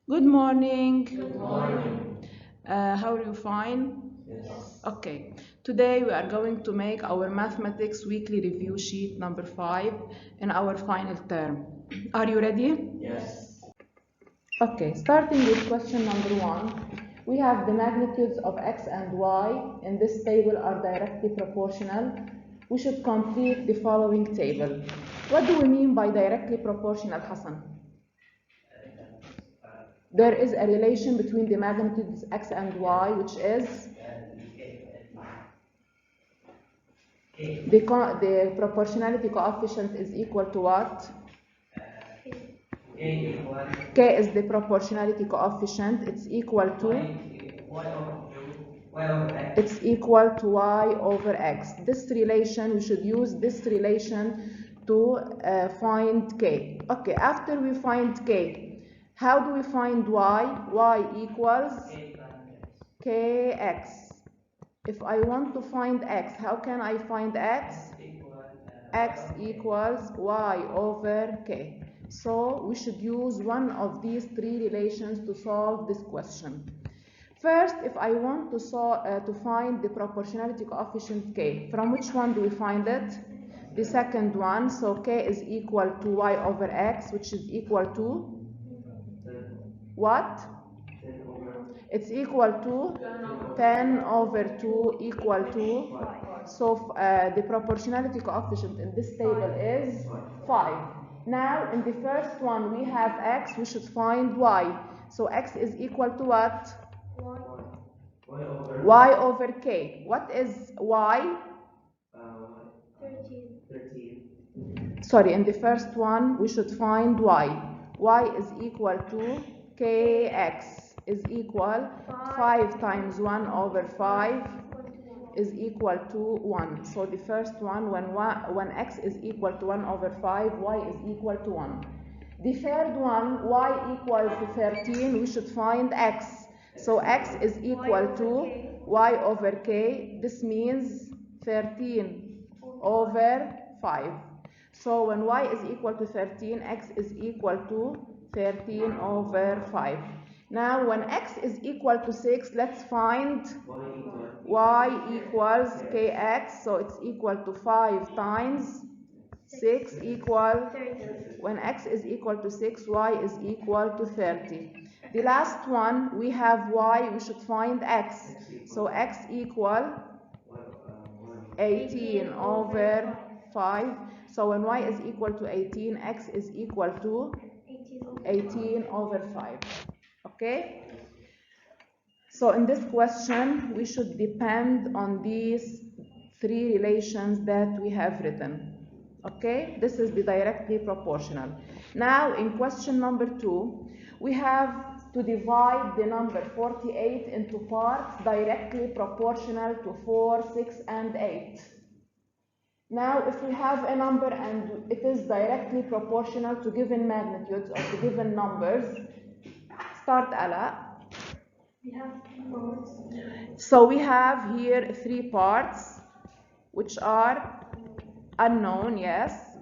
Good morning. Good morning. How are you? Fine? Yes. Okay. Today we are going to make our mathematics weekly review sheet number 5 in our final term. Are you ready? Yes. Okay, starting with question number 1. We have the magnitudes of x and y in this table are directly proportional. We should complete the following table. What do we mean by directly proportional, Hassan? There is a relation between the magnitudes x and y, which is the proportionality coefficient is equal to what? K is the proportionality coefficient. It's equal to it's equal to y over x. This relation, we should use this relation to find k. Okay, after we find k, how do we find y? Y equals kx. If I want to find x, how can I find x? X equals y over k. So we should use one of these three relations to solve this question. First, if I want to find the proportionality coefficient k, from which one do we find it? The second one, so k is equal to y over x, which is equal to what? It's equal to 10 over 2 equal to, so the proportionality coefficient in this table is 5. Now, in the first one, we have x, we should find y. So x is equal to what? Y over k. What is y? 13. Sorry, in the first one, we should find y. Y is equal to kx is equal 5 times 1 over 5 is equal to 1. So the first one, when x is equal to 1 over 5, y is equal to 1. The third one, y equals 13, we should find x. So x is equal to y over k. This means 13 over 5. So when y is equal to 13, x is equal to 13 over 5. Now when x is equal to 6, let's find y equals kx. So it's equal to 5 times 6 equal, when x is equal to 6, y is equal to 30. The last one, we have y, we should find x. So x equal 18 over 5. So when y is equal to 18, x is equal to 18 over 5. Okay? So in this question, we should depend on these three relations that we have written. Okay, this is the directly proportional. Now in question number 2, we have to divide the number 48 into parts directly proportional to 4, 6, and 8. Now if we have a number and it is directly proportional to given magnitudes or to given numbers, start Ala. We have parts. So we have here 3 parts which are unknown, yes.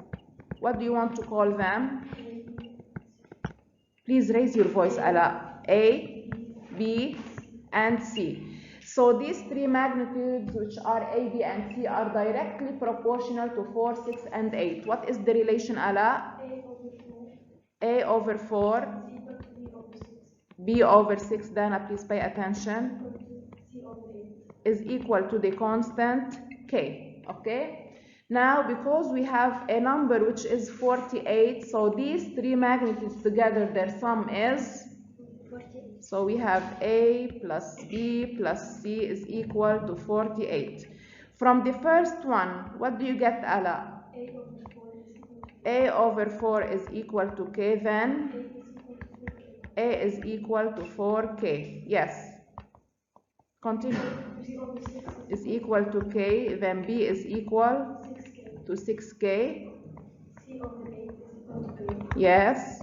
What do you want to call them? Please raise your voice, Ala. A, B, and C. So these 3 magnitudes which are A, B, and C are directly proportional to 4, 6, and 8. What is the relation, Ala? A over 4. B over 6, Dana, please pay attention, is equal to the constant K, okay? Now, because we have a number which is 48, so these 3 magnitudes together, their sum is? 48. So we have A plus B plus C is equal to 48. From the first one, what do you get, Ala? A over 4 is equal to A over 4 is equal to K, then A is equal to 4K. A is equal to 4K. Yes. Continue. B over 6 Is equal to K, then B is equal 6K. to 6K. C over 8 is equal to K. Yes.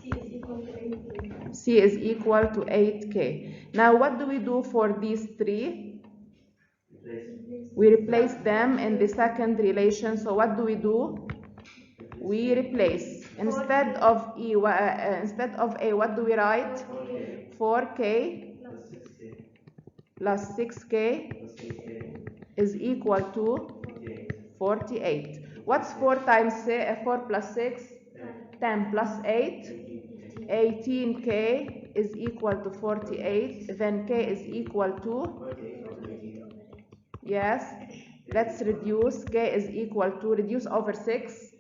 C is equal to 8K. C is equal to 8K. Now what do we do for these 3? We replace them in the second relation. So what do? We replace Instead of A, what do we write? 4K plus 6K plus 6K plus 8K is equal to 48. 48. What's 4 times 4 plus 6? 10 plus 8? 18K is equal to 48. Then K is equal to? 48 over 18. Yes. Let's reduce. K is equal to, reduce over 6?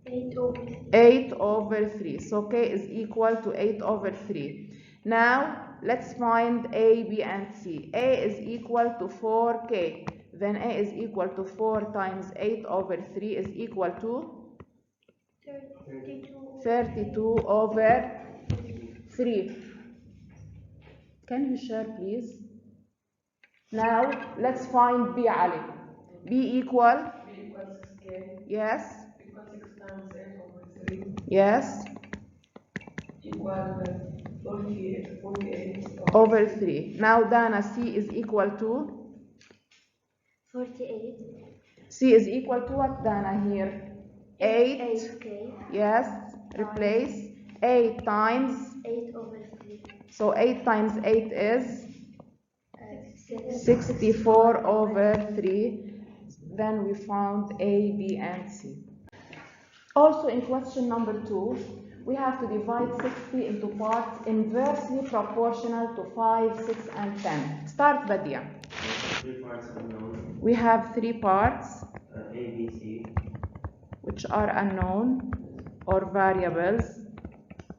8 over 3. 8 over 3. So K is equal to 8 over 3. Now, let's find A, B, and C. A is equal to 4K. Then A is equal to 4 times 8 over 3 is equal to 32 over 3. Can you share, please? Now, let's find B, Ali. B equal? B equals 6K. Yes. Equals 6 times 8 over 3. Yes. Equal 48 Over 3. Now, Dana, C is equal to? 48. C is equal to what, Dana, here? 8. 8K. Yes. Replace 8 times. 8 over 3. So 8 times 8 is 6. 64 over 3. Then we found A, B, and C. Also in question number 2, we have to divide 60 into parts inversely proportional to 5, 6, and 10. Start, Badia. 3 parts unknown. We have 3 parts A, B, C. which are unknown or variables.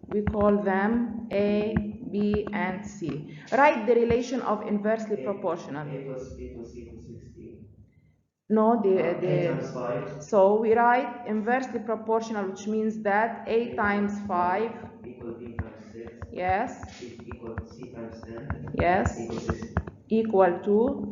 We call them A, B, and C. Write the relation of inversely proportional. A plus B plus C plus 60. No, A times 5 so we write inversely proportional, which means that A times 5, equal B times 6 yes, equal C times 10 yes, equal 60. equal to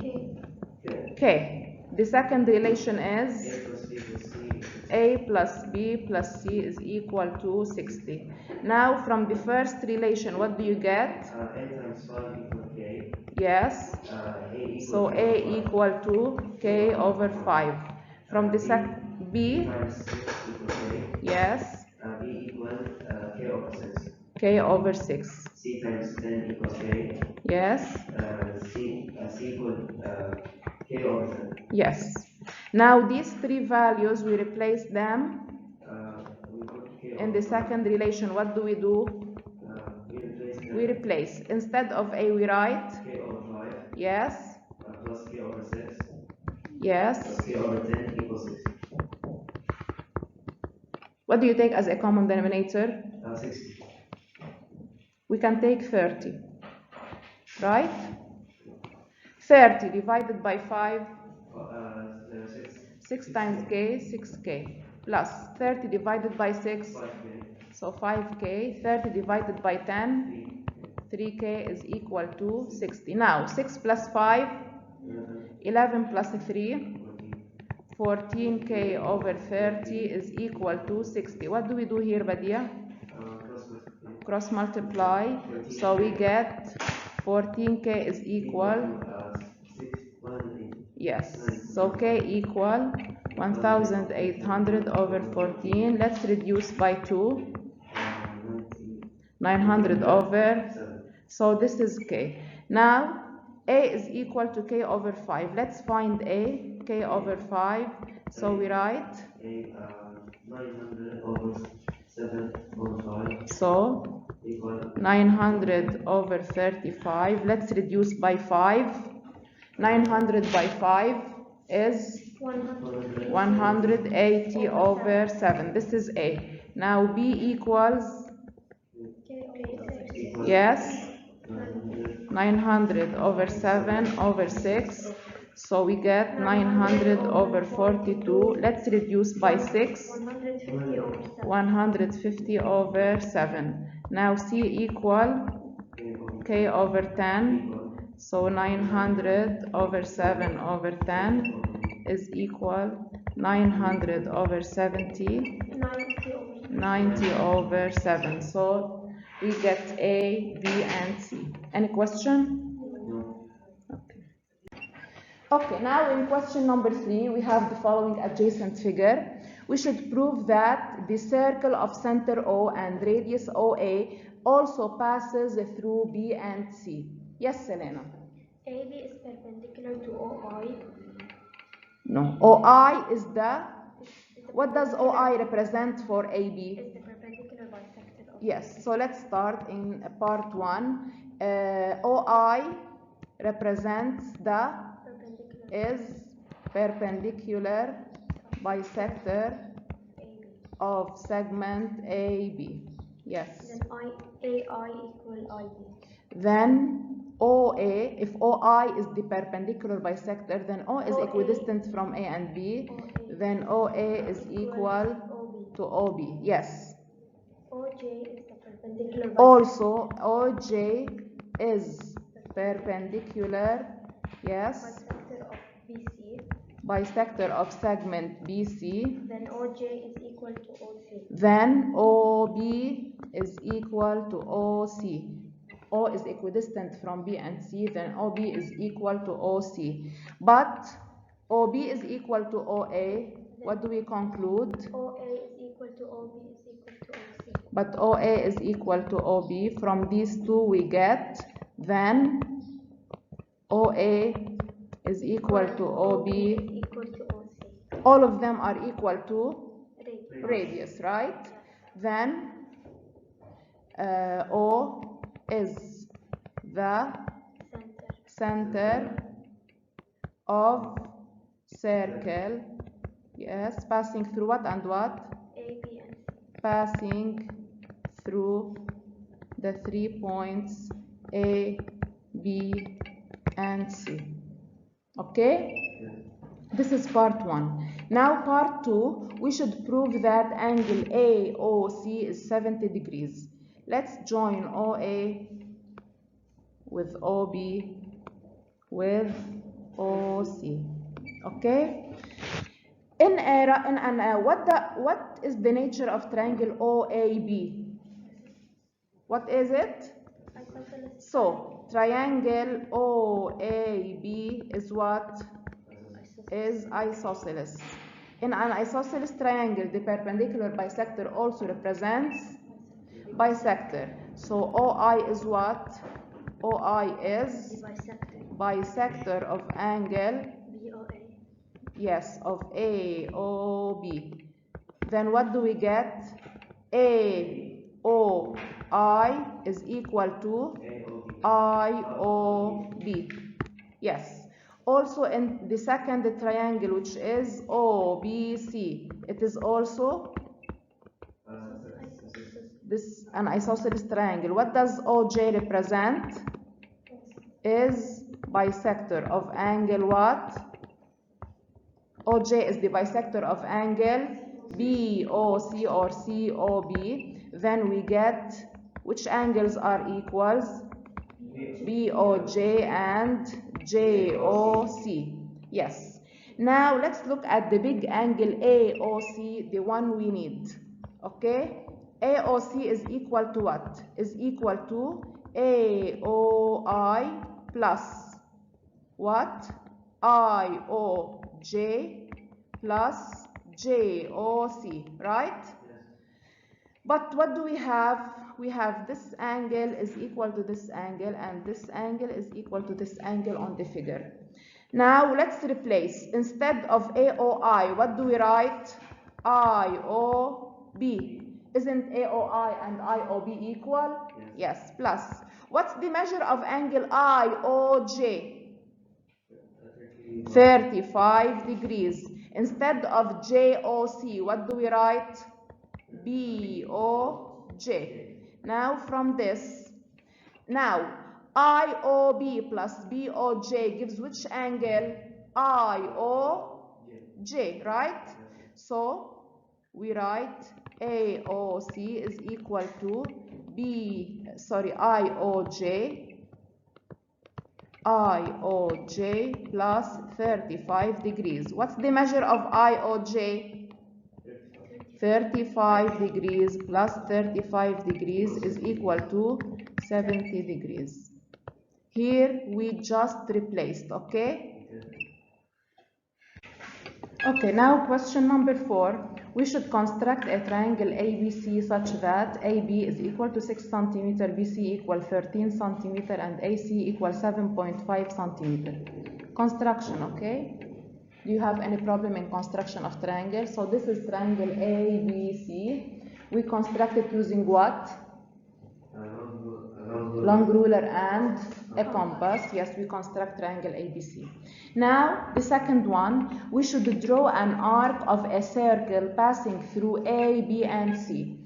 Okay. K. The second relation A is plus B plus C. A plus B plus C is equal to 60. Now from the first relation, what do you get? A times 5 equal K. Yes. A equal So K A over 5. equal to K over 5. From the B B, times 6 equal K. yes, B equal K over 6. K over 6. C times 10 equals K. Yes, C equal K over 10. yes. Now these 3 values, we replace them We put K in over the 5. second relation. What do? We replace them. We replace. Instead of A, we write, K over 5 yes, plus K over 6 yes. plus K over 10 equals 6. What do you take as a common denominator? 60. We can take 30, right? 30 divided by 5, 6 times K, 6K, plus 30 divided by 6, 5K. so 5K, 30 divided by 10, 3K is equal to 60. Now, 6 plus 5, 11 plus 3, 14K over 30 is equal to 60. What do we do here, Badia? Cross multiply. So we get 14K is equal, yes. So K equal 1800 over 14. Let's reduce by 2. 900 over. So this is K. Now A is equal to K over 5. Let's find A. K over 5. So we write 900 over 7 over 5 so equal 900 over 35. Let's reduce by 5. 900 by 5 is 180 over 7. This is A. Now B equals, yes, 900 over 7 over 6. So we get 900 over 42. Let's reduce by 6. 150 over 7. Now C equal K over 10. So 900 over 7 over 10 is equal 900 over 70, 90 over 7. So we get A, B, and C. Any question? no. Okay, now in question number 3, we have the following adjacent figure. We should prove that the circle of center O and radius OA also passes through B and C. Yes, Selena. AB is perpendicular to OI. No, OI is the, Is the what does perpendicular- OI represent for AB? Is the perpendicular bisector of Yes, so let's start in part 1. OI represents the, perpendicular is perpendicular bisector AB. of segment AB. Yes. Then AI equal IB. Then OA, if OI is the perpendicular bisector, then O is OA equidistant from A and B, then OA is equal OB. to OB. Yes. OJ is the perpendicular bisector. Also, OJ is perpendicular, yes, Bisector of BC. bisector of segment BC. Then OJ is equal to OC. Then OB is equal to OC. O is equidistant from B and C, then OB is equal to OC. But OB is equal to OA. What do we conclude? OA is equal to OB is equal to OC. But OA is equal to OB. From these two we get, then OA is equal to OB. is equal to OC. All of them are equal to Radius. radius, right? Then O is the Center. center of circle, yes, passing through what and what? AB and C. Passing through the 3 points A, B, and C. Okay? This is part 1. Now part 2, we should prove that angle AOC is 70 degrees. Let's join OA with OB with OC. Okay? What is the nature of triangle OAB? What is it? Isosceles. So, triangle OAB is what? Is isosceles. In an isosceles triangle, the perpendicular bisector also represents bisector. So OI is what? OI is The bisector. bisector of angle, BOA. yes, of AOB. Then what do we get? AOI is equal to IOB. Yes. Also in the second triangle, which is OBC, it is also this an isosceles triangle. What does OJ represent? Is bisector of angle what? OJ is the bisector of angle BOC or COB. Then we get which angles are equals? BOJ and JOC. Yes. Now let's look at the big angle AOC, the one we need. Okay? AOC is equal to what? Is equal to AOI plus what? IOJ plus JOC, right? But what do we have? We have this angle is equal to this angle, and this angle is equal to this angle on the figure. Now let's replace. Instead of AOI, what do we write? IOB. Isn't AOI and IOB equal? Yes, plus. What's the measure of angle IOJ? 35 degrees. Instead of JOC, what do we write? BOJ. Now from this, now IOB plus BOJ gives which angle? IOJ, right? So we write AOC is equal to IOJ plus 35 degrees. What's the measure of IOJ? 35 degrees plus 35 degrees is equal to 70 degrees. Here we just replaced, okay? Okay, now question number 4. we should construct a triangle ABC such that AB is equal to 6 centimeter, BC equal 13 centimeter, and AC equal 7.5 centimeter. Construction, okay? Do you have any problem in construction of triangle? So this is triangle ABC. We construct it using what? Long ruler and a compass. Yes, we construct triangle ABC. Now, the second one, we should draw an arc of a circle passing through A, B, and C.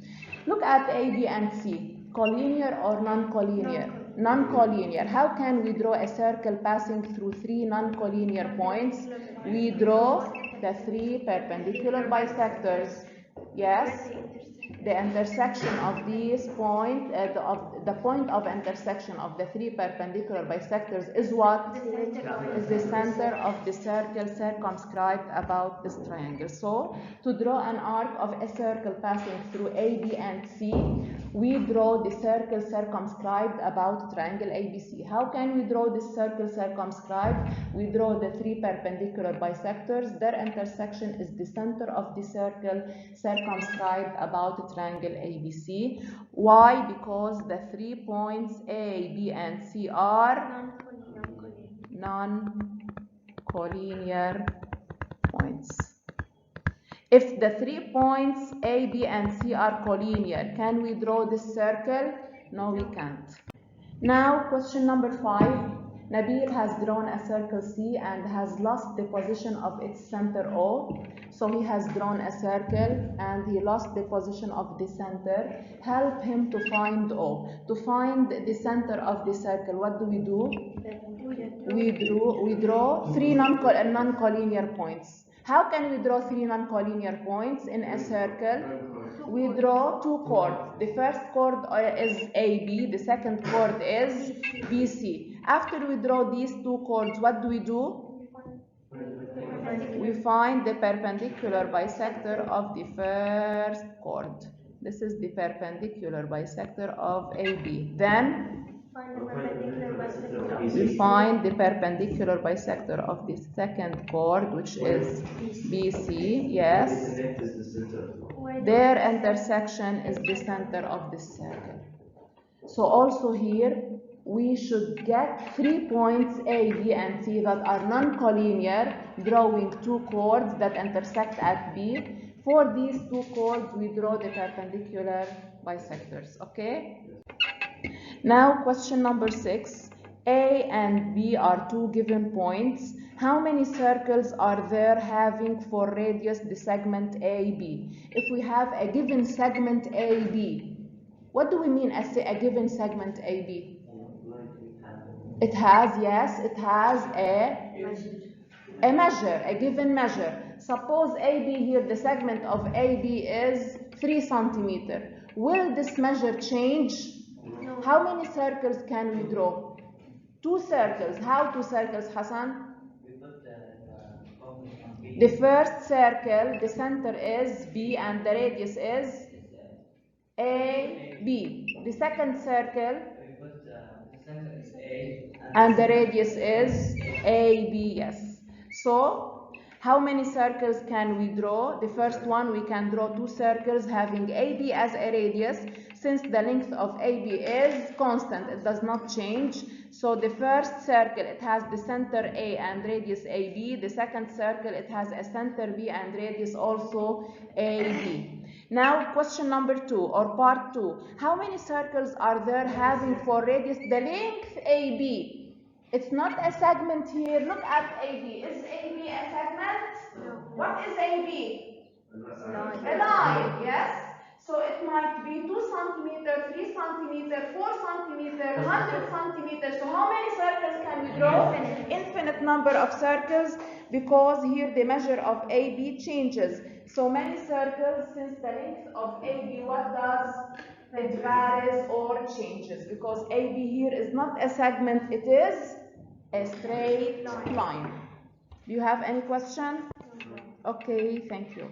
Look at A, B, and C. Collinear or non-collinear? Non-collinear. How can we draw a circle passing through three non-collinear points? We draw the three perpendicular bisectors. Yes? The intersection of these points, the point of intersection of the three perpendicular bisectors is what? Is the center of the circle circumscribed about this triangle. So, to draw an arc of a circle passing through A, B, and C, we draw the circle circumscribed about triangle ABC. How can we draw this circle circumscribed? We draw the three perpendicular bisectors. Their intersection is the center of the circle circumscribed about triangle ABC. Why? Because the 3 points A, B, and C are non-collinear points. If the 3 points A, B, and C are collinear, can we draw this circle? No, we can't. Now, question number 5. Nabil has drawn a circle C and has lost the position of its center O. So he has drawn a circle and he lost the position of the center. Help him to find O. To find the center of the circle, what do? We draw three non-collinear points. How can we draw three non-collinear points in a circle? We draw two chords. The first chord is AB, the second chord is BC. After we draw these two chords, what do? We find the perpendicular bisector of the first chord. This is the perpendicular bisector of AB. Then we find the perpendicular bisector of the second chord, which is BC. Yes. Their intersection is the center of this circle. So also here, we should get 3 points A, B, and C that are non-collinear, drawing two chords that intersect at B. For these two chords, we draw the perpendicular bisectors, okay? Now, question number 6. A and B are two given points. How many circles are there having for radius the segment AB? If we have a given segment AB, what do we mean as a given segment AB? It has, yes, it has a measure, a given measure. Suppose AB here, the segment of AB is 3 centimeter. Will this measure change? No. How many circles can we draw? 2 circles. How 2 circles, Hassan? We put the focus on B. The first circle, the center is B and the radius is AB. The second circle, We put the center is A and the radius is AB, yes. So, how many circles can we draw? The first one, we can draw 2 circles having AB as a radius. Since the length of AB is constant, it does not change. So the first circle, it has the center A and radius AB. The second circle, it has a center B and radius also AB. Now, question number 2 or part 2. How many circles are there having for radius the length AB? It's not a segment here. Look at AB. Is AB a segment? No. What is AB? Line. A line, yes? So it might be 2 centimeter, 3 centimeter, 4 centimeter, 100 centimeters. So how many circles can we draw? Infinite number of circles, because here the measure of AB changes. So many circles, since the length of AB, what does? It varies or changes, because AB here is not a segment, it is a straight line. Do you have any question? Okay, thank you.